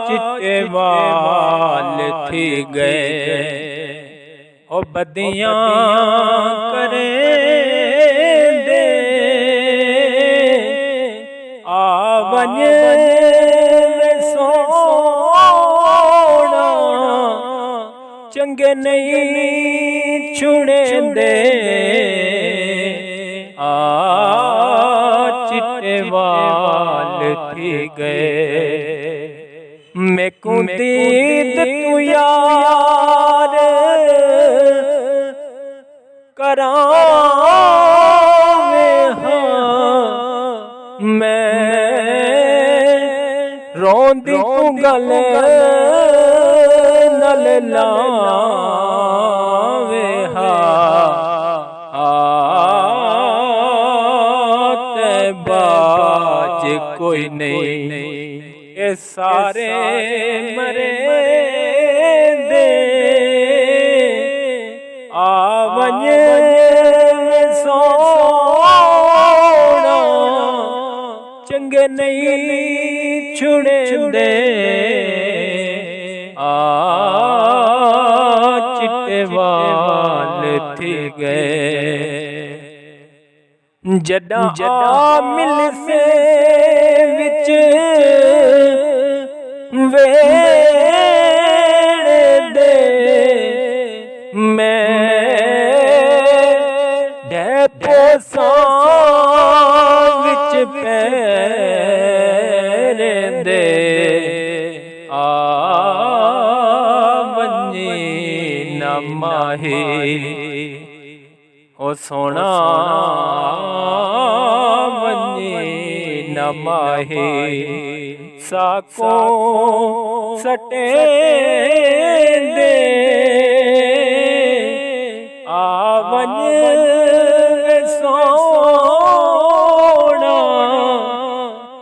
चिट्टे वाल थी गए ओ बदियां करे दे आवज सोना चंगे नहीं छुड़े दे चिट्टे वाल थी गए मैं को दीद तू यार करावे हाँ मैं रोंदी तू गले नल लावे बाज कोई नहीं ये सारे मरे दे आवज सोना चंगे नहीं छुड़े दे चिट्टे वाल थी गए जदा मिल से विच वेड़े दे मैं ढेपो सा विच पैरे दे वंजी न माही ओ सोना वंजी न माही साको सटे दे आवज सोना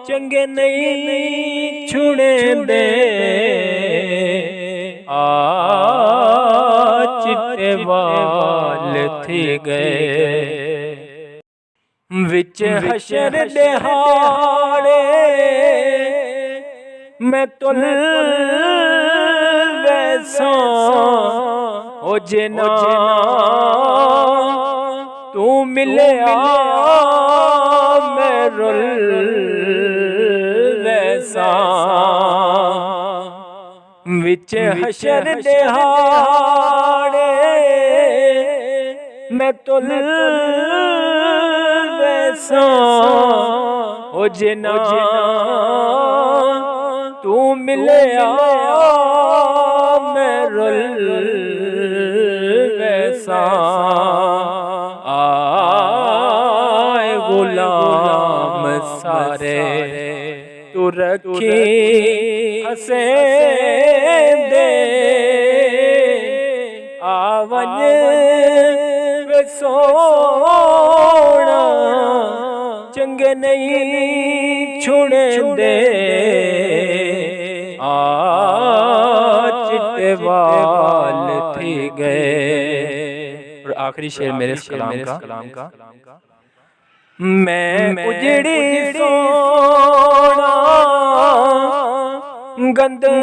चंगे नहीं छुड़े दे चिट्टे वाल थी गए विच हशर दिहाड़े मैं तुल वैसा ओ जिना तू मिले मैं रुल वैसा विच हशर दिहाड़े मैं तुल वैसा ओ जिना तू मिले मैं रुल वैसा आए गुलाम सारे तू रखी हसे दे आवज सोना चंगे नहीं छुड़े दे चिट्टे वाल थी गए। और आखिरी शेर मेरे इस कलाम का मैं उजड़ी सोना गंदड़ी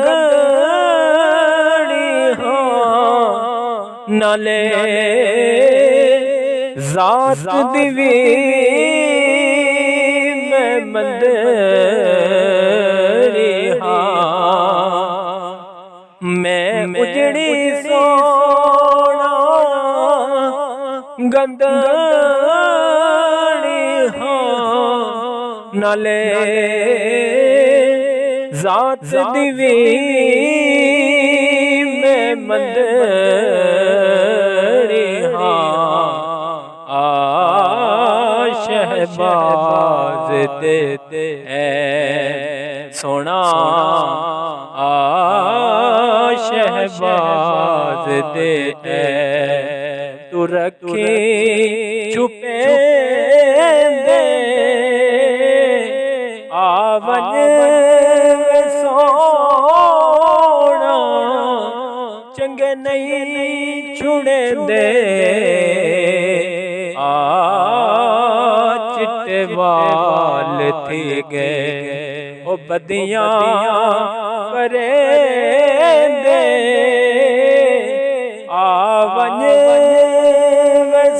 हाँ नाले जात दिवी मैं मंदरी हाँ मैं उजड़ी सोना गंदड़ी हाँ नाले जात दिवी मैं मंदरी शहबाज देते सोना शहबाज देते तू रखे छुपे दे आवज सोना चंगे नहीं छुड़े दे चिट्टे वाल थी गए ओ बदियां करे दे आवज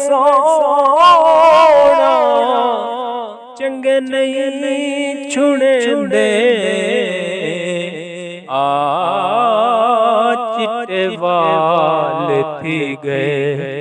सोना चंगे नहीं छुड़े दे आ चिट्टे वाल थी गए।